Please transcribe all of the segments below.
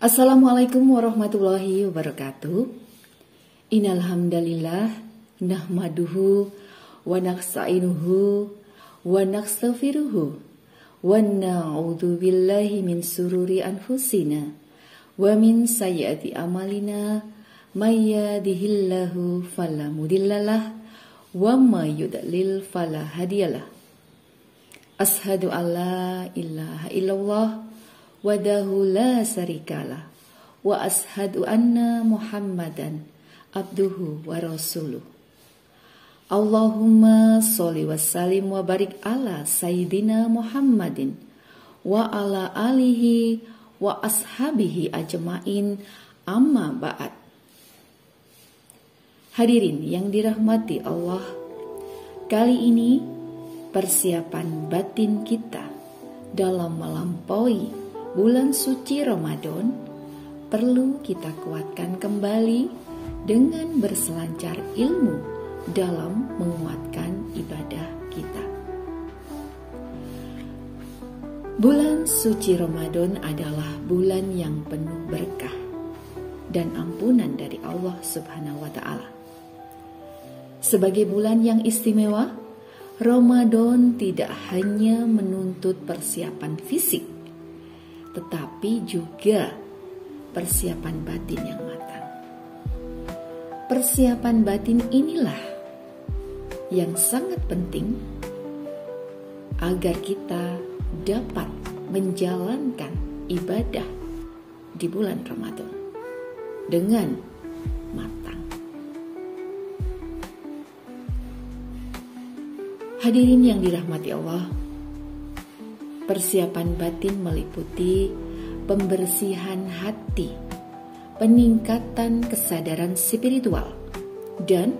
Assalamualaikum warahmatullahi wabarakatuh. Innal hamdalillah nahmaduhu wa nasta'inuhu wa nastaghfiruhu wa na'udzu billahi min sururi anfusina wa min sayyiati amalina may yahdihillahu fala mudhillalah wa may yudlil fala hadiyalah. Asyhadu alla ilaha illallah wahdahu la syarikalah wa ashhadu anna Muhammadan abduhu wa rasuluh. Allahumma sholli wa sallim wa barik ala sayyidina Muhammadin wa ala alihi wa ashabihi ajmain, amma ba'd. Hadirin yang dirahmati Allah, kali ini persiapan batin kita dalam melampaui bulan suci Ramadan perlu kita kuatkan kembali dengan berselancar ilmu dalam menguatkan ibadah kita. Bulan suci Ramadan adalah bulan yang penuh berkah dan ampunan dari Allah Subhanahu wa Ta'ala. Sebagai bulan yang istimewa, Ramadan tidak hanya menuntut persiapan fisik, tetapi juga persiapan batin yang matang. Persiapan batin inilah yang sangat penting agar kita dapat menjalankan ibadah di bulan Ramadan dengan matang. Hadirin yang dirahmati Allah, persiapan batin meliputi pembersihan hati, peningkatan kesadaran spiritual, dan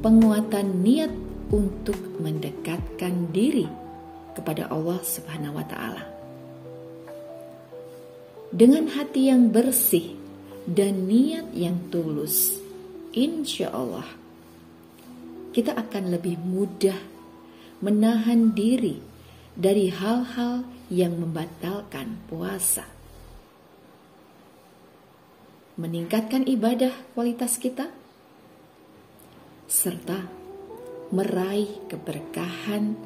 penguatan niat untuk mendekatkan diri kepada Allah Subhanahu wa Ta'ala. Dengan hati yang bersih dan niat yang tulus, insya Allah kita akan lebih mudah menahan diri dari hal-hal yang membatalkan puasa, meningkatkan ibadah kualitas kita, serta meraih keberkahan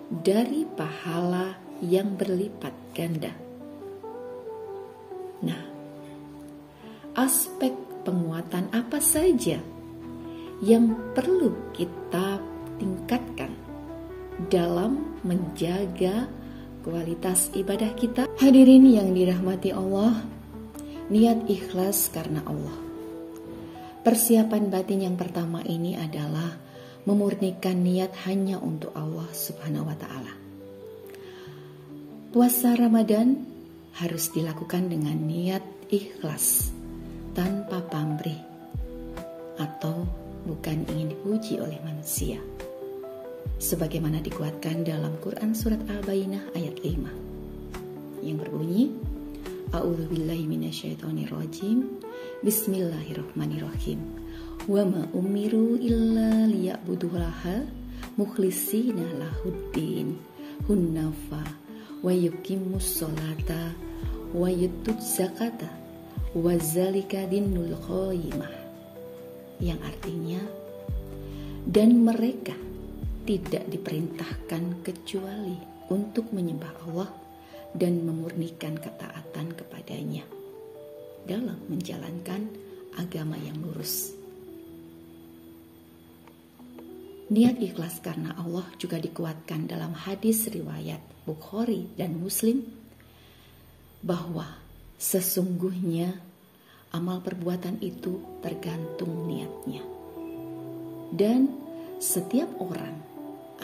dari pahala yang berlipat ganda. Nah, aspek penguatan apa saja yang perlu kita tingkatkan dalam menjaga kualitas ibadah kita? Hadirin yang dirahmati Allah, niat ikhlas karena Allah. Persiapan batin yang pertama ini adalah memurnikan niat hanya untuk Allah Subhanahu wa Ta'ala. Puasa Ramadan harus dilakukan dengan niat ikhlas, tanpa pamrih atau bukan ingin dipuji oleh manusia, sebagaimana dikuatkan dalam Quran surat Al-Baqarah ayat 5 yang berbunyi, A'udzubillahi minasyaitonirrajim, Bismillahirrahmanirrahim, wa ma umiru illa liya'budullaha mukhlishina lahuddin hunafa wa yuqimus sholata wa yutuz zakata wa zalika dinul qayyimah, yang artinya, dan mereka tidak diperintahkan kecuali untuk menyembah Allah dan memurnikan ketaatan kepadanya dalam menjalankan agama yang lurus. Niat ikhlas karena Allah juga dikuatkan dalam hadis riwayat Bukhari dan Muslim bahwa sesungguhnya amal perbuatan itu tergantung niatnya, dan setiap orang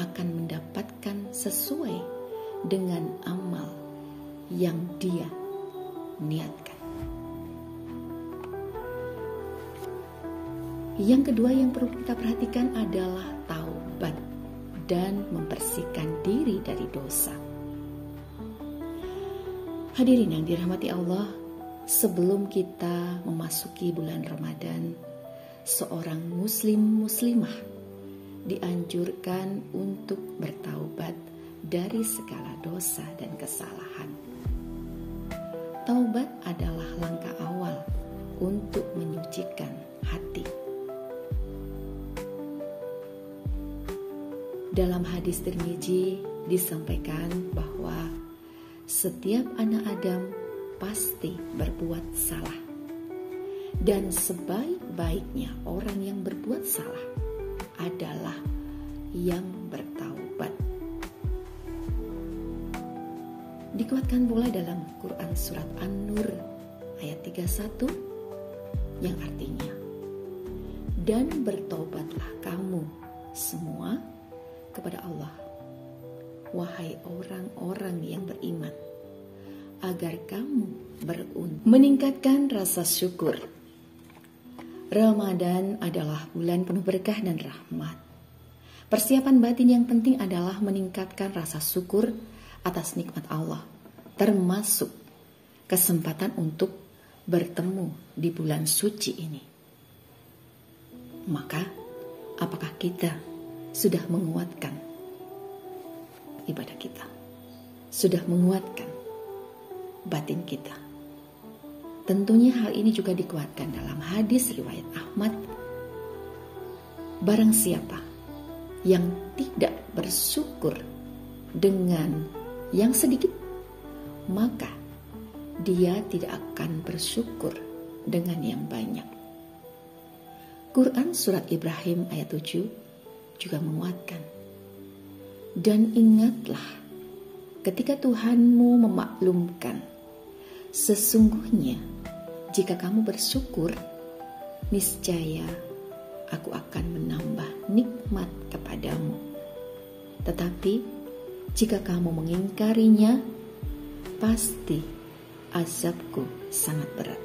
akan mendapatkan sesuai dengan amal yang dia niatkan. Yang kedua yang perlu kita perhatikan adalah taubat dan membersihkan diri dari dosa. Hadirin yang dirahmati Allah, sebelum kita memasuki bulan Ramadan, seorang muslimah dianjurkan untuk bertaubat dari segala dosa dan kesalahan. Taubat adalah langkah awal untuk menyucikan hati. Dalam hadis Tirmizi disampaikan bahwa setiap anak Adam pasti berbuat salah. Dan sebaik-baiknya orang yang berbuat salah adalah yang bertaubat. Dikuatkan pula dalam Quran surat An-Nur ayat 31 yang artinya, dan bertobatlah kamu semua kepada Allah, wahai orang-orang yang beriman, agar kamu beruntung meningkatkan rasa syukur. Ramadan adalah bulan penuh berkah dan rahmat. Persiapan batin yang penting adalah meningkatkan rasa syukur atas nikmat Allah, termasuk kesempatan untuk bertemu di bulan suci ini. Maka, apakah kita sudah menguatkan ibadah kita? Sudah menguatkan batin kita? Tentunya hal ini juga dikuatkan dalam hadis riwayat Ahmad. Barang siapa yang tidak bersyukur dengan yang sedikit, maka dia tidak akan bersyukur dengan yang banyak. Quran surat Ibrahim ayat 7 juga menguatkan. Dan ingatlah ketika Tuhanmu memaklumkan, sesungguhnya jika kamu bersyukur, niscaya aku akan menambah nikmat kepadamu. Tetapi jika kamu mengingkarinya, pasti azabku sangat berat.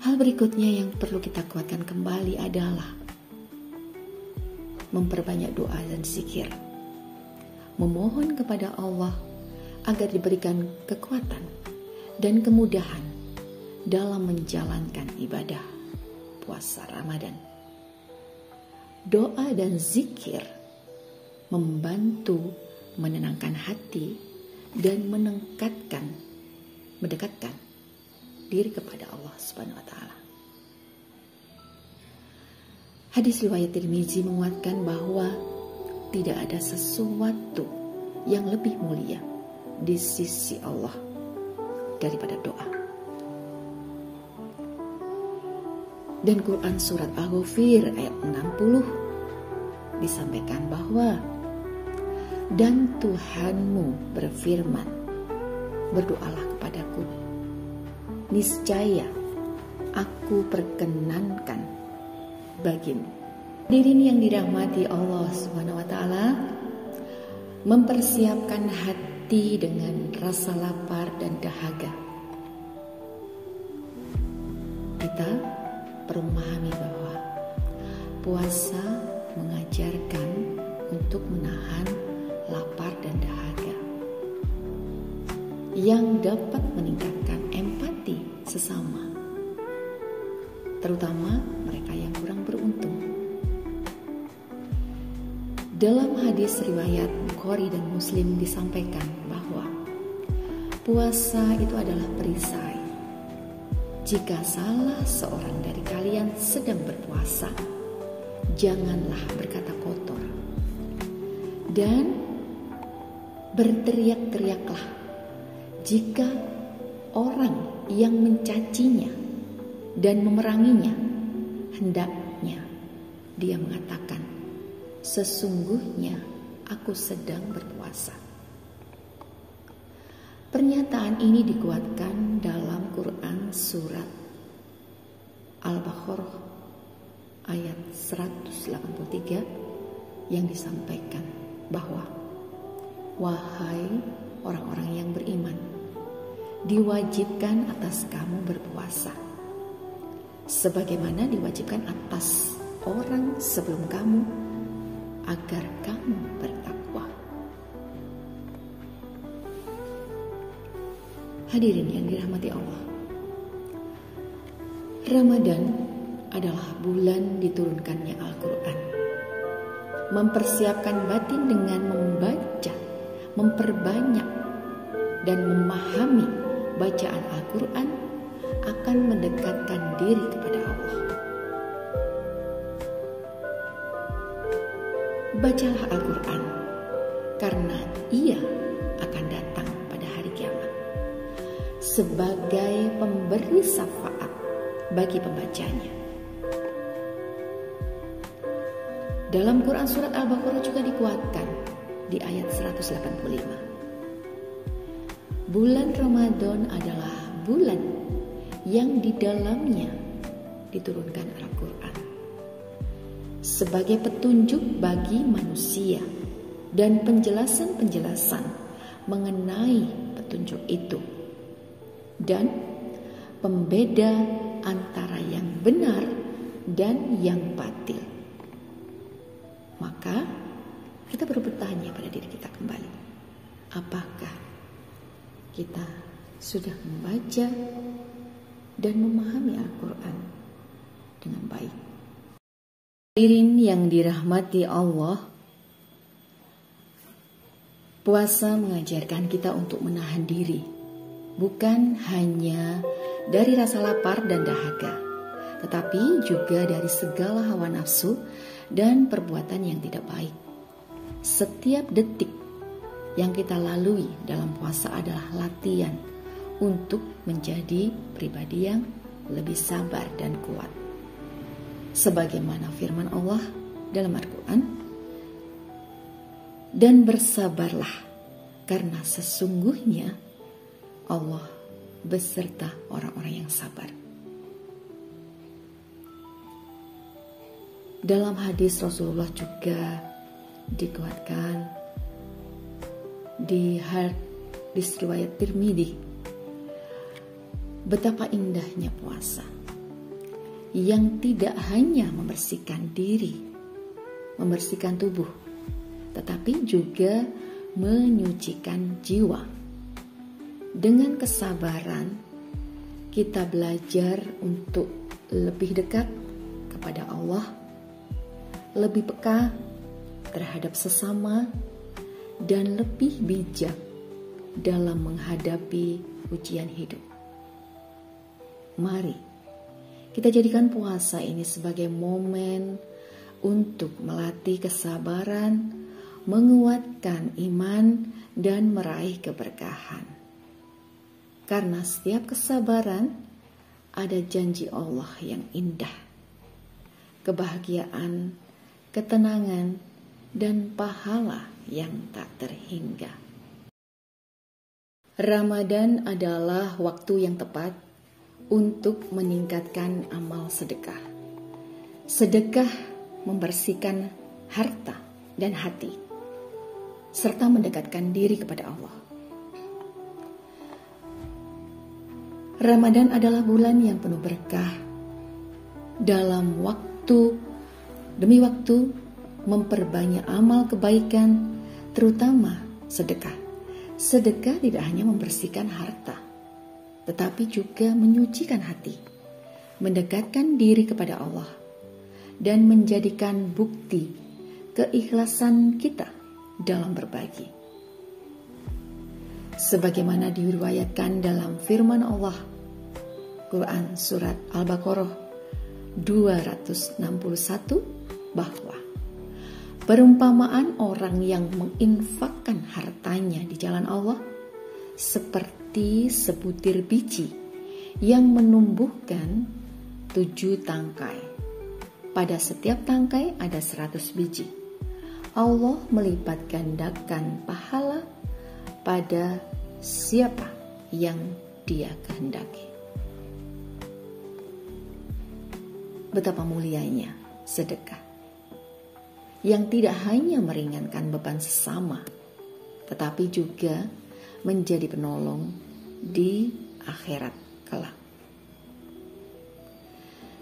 Hal berikutnya yang perlu kita kuatkan kembali adalah memperbanyak doa dan zikir. Memohon kepada Allah agar diberikan kekuatan dan kemudahan dalam menjalankan ibadah puasa Ramadan. Doa dan zikir membantu menenangkan hati dan mendekatkan diri kepada Allah Subhanahu wa taala. Hadis riwayat Tirmizi menguatkan bahwa tidak ada sesuatu yang lebih mulia di sisi Allah daripada doa. Dan Quran surat Al-Ghafir ayat 60 disampaikan bahwa, dan Tuhanmu berfirman, berdoalah kepadaku, niscaya aku perkenankan bagimu. Hadirin yang dirahmati Allah Subhanahu wa taala, mempersiapkan hati dengan rasa lapar dan dahaga. Kita perlu memahami bahwa puasa mengajarkan untuk menahan lapar dan dahaga yang dapat meningkatkan empati sesama, terutama mereka yang kurang beruntung. Dalam hadis riwayat Bukhari dan Muslim disampaikan bahwa puasa itu adalah perisai. Jika salah seorang dari kalian sedang berpuasa, janganlah berkata kotor dan berteriak-teriaklah jika orang yang mencacinya dan memeranginya, hendaknya dia mengatakan, sesungguhnya aku sedang berpuasa. Pernyataan ini dikuatkan dalam Quran surat Al-Baqarah ayat 183 yang disampaikan bahwa, wahai orang-orang yang beriman, diwajibkan atas kamu berpuasa sebagaimana diwajibkan atas orang sebelum kamu, agar kamu bertakwa. Hadirin yang dirahmati Allah, Ramadan adalah bulan diturunkannya Al-Quran. Mempersiapkan batin dengan membaca memperbanyak dan memahami bacaan Al-Quran akan mendekatkan diri kepada Allah. Bacalah Al-Quran karena ia akan datang pada hari kiamat sebagai pemberi syafaat bagi pembacanya. Dalam Quran surat Al-Baqarah juga dikuatkan di ayat 185. Bulan Ramadan adalah bulan yang di dalamnya diturunkan Al-Quran sebagai petunjuk bagi manusia dan penjelasan-penjelasan mengenai petunjuk itu dan pembeda antara yang benar dan yang batil. Maka kita perlu bertanya pada diri kita kembali, apakah kita sudah membaca dan memahami Al-Quran dengan baik? Hadirin yang dirahmati Allah, puasa mengajarkan kita untuk menahan diri, bukan hanya dari rasa lapar dan dahaga, tetapi juga dari segala hawa nafsu dan perbuatan yang tidak baik. Setiap detik yang kita lalui dalam puasa adalah latihan untuk menjadi pribadi yang lebih sabar dan kuat. Sebagaimana firman Allah dalam Al-Quran, dan bersabarlah karena sesungguhnya Allah beserta orang-orang yang sabar. Dalam hadis Rasulullah juga dikuatkan di hadis riwayat Tirmidzi, betapa indahnya puasa yang tidak hanya membersihkan diri, membersihkan tubuh, tetapi juga menyucikan jiwa. Dengan kesabaran, kita belajar untuk lebih dekat kepada Allah, lebih peka terhadap sesama, dan lebih bijak dalam menghadapi ujian hidup. Mari kita jadikan puasa ini sebagai momen untuk melatih kesabaran, menguatkan iman, dan meraih keberkahan. Karena setiap kesabaran ada janji Allah yang indah, kebahagiaan, ketenangan, dan pahala yang tak terhingga. Ramadan adalah waktu yang tepat untuk meningkatkan amal sedekah. Sedekah membersihkan harta dan hati, serta mendekatkan diri kepada Allah. Ramadan adalah bulan yang penuh berkah. Dalam waktu demi waktu memperbanyak amal kebaikan, terutama sedekah. Sedekah tidak hanya membersihkan harta, tetapi juga menyucikan hati, mendekatkan diri kepada Allah, dan menjadikan bukti keikhlasan kita dalam berbagi. Sebagaimana diriwayatkan dalam firman Allah, Quran surat Al-Baqarah 261, bahwa perumpamaan orang yang menginfakkan hartanya di jalan Allah seperti sebutir biji yang menumbuhkan 7 tangkai. Pada setiap tangkai ada 100 biji. Allah melipat gandakan pahala pada siapa yang Dia kehendaki. Betapa mulianya sedekah yang tidak hanya meringankan beban sesama, tetapi juga menjadi penolong di akhirat kelak.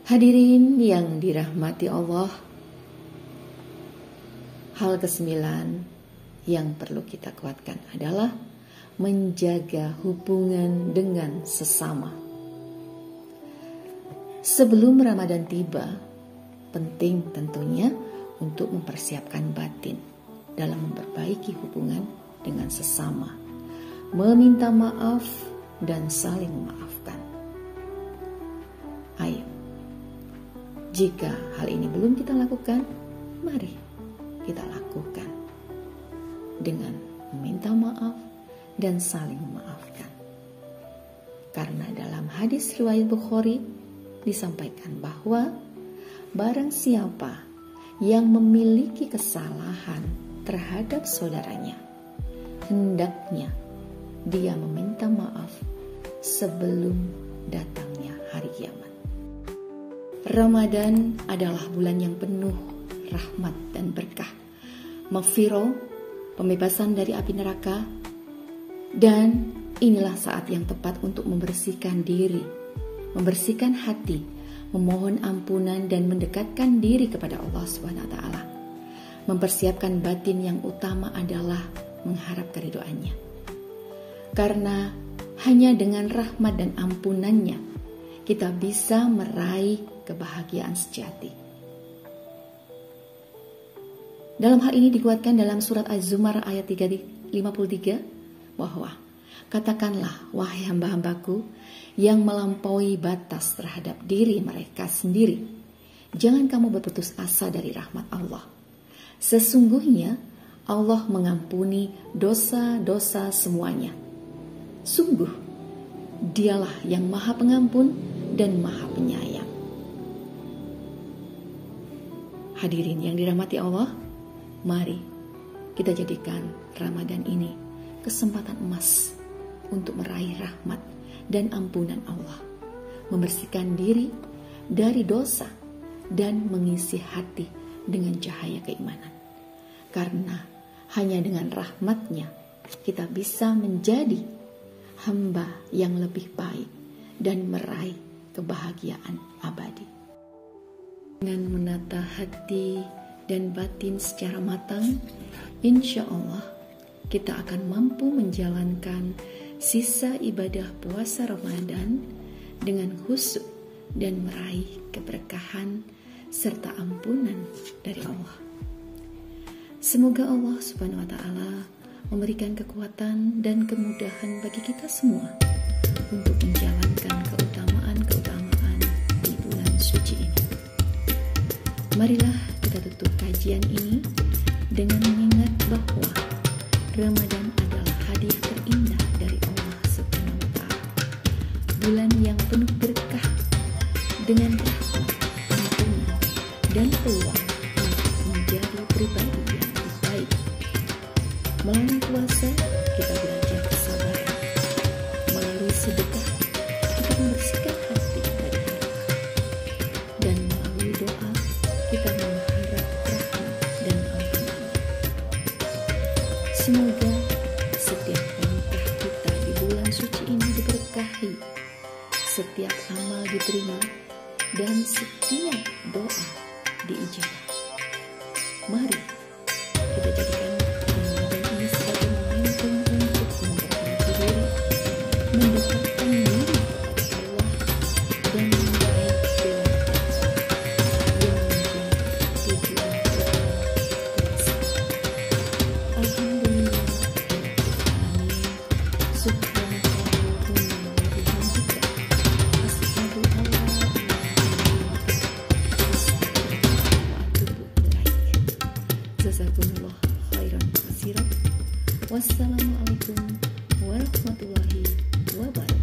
Hadirin yang dirahmati Allah, hal ke-9 yang perlu kita kuatkan adalah menjaga hubungan dengan sesama. Sebelum Ramadan tiba, penting tentunya untuk mempersiapkan batin dalam memperbaiki hubungan dengan sesama, meminta maaf dan saling memaafkan. Ayo, jika hal ini belum kita lakukan, mari kita lakukan dengan meminta maaf dan saling memaafkan. Karena dalam hadis riwayat Bukhari disampaikan bahwa barang siapa yang memiliki kesalahan terhadap saudaranya, hendaknya dia meminta maaf sebelum datangnya hari kiamat. Ramadan adalah bulan yang penuh rahmat dan berkah, maghfirah, pembebasan dari api neraka, dan inilah saat yang tepat untuk membersihkan diri, membersihkan hati, memohon ampunan dan mendekatkan diri kepada Allah SWT. Mempersiapkan batin yang utama adalah mengharap keridhoannya. Karena hanya dengan rahmat dan ampunannya kita bisa meraih kebahagiaan sejati. Dalam hal ini dikuatkan dalam surat Az-Zumar ayat 53 bahwa katakanlah, wahai hamba-hambaku yang melampaui batas terhadap diri mereka sendiri, jangan kamu berputus asa dari rahmat Allah. Sesungguhnya Allah mengampuni dosa-dosa semuanya. Sungguh, Dialah yang Maha Pengampun dan Maha Penyayang. Hadirin yang dirahmati Allah, mari kita jadikan Ramadan ini kesempatan emas untuk meraih rahmat dan ampunan Allah, membersihkan diri dari dosa dan mengisi hati dengan cahaya keimanan. Karena hanya dengan rahmat-Nya kita bisa menjadi hamba yang lebih baik dan meraih kebahagiaan abadi. Dengan menata hati dan batin secara matang, insya Allah kita akan mampu menjalankan sisa ibadah puasa Ramadan dengan khusyuk dan meraih keberkahan serta ampunan dari Allah. Semoga Allah Subhanahu wa Ta'ala memberikan kekuatan dan kemudahan bagi kita semua untuk menjalankan keutamaan-keutamaan di bulan suci ini. Marilah kita tutup kajian ini dengan mengingat bahwa Ramadan adalah hadiah terindah dari Allah Subhanahu wa Ta'ala. Bulan yang penuh berkah dengan rahmat, ampunan, dan peluang untuk menjadi pribadi yang lebih baik. Melalui puasa kita belajar kesabaran. Melalui sedekah kita membersihkan hati dari harta. Dan melalui doa kita mengharap rahmat dan ampunan. Semoga setiap langkah kita di bulan suci ini diberkahi, setiap amal diterima, dan setiap doa diijabah. Mari kita jadikan Ramadan ini sebagai momentum untuk memperbaiki diri, mendekatkan diri kepada Allah, dan meraih kebahagiaan yang menjadi tujuan utama puasa. Alhamdulillah, amin. Subhanallahumma wa bihamdika, asyhadu an la ilaha illa anta, astaghfiruka wa atubu ilaik. Jazakumullah khairan katsiran. Wassalamualaikum warahmatullahi wabarakatuh.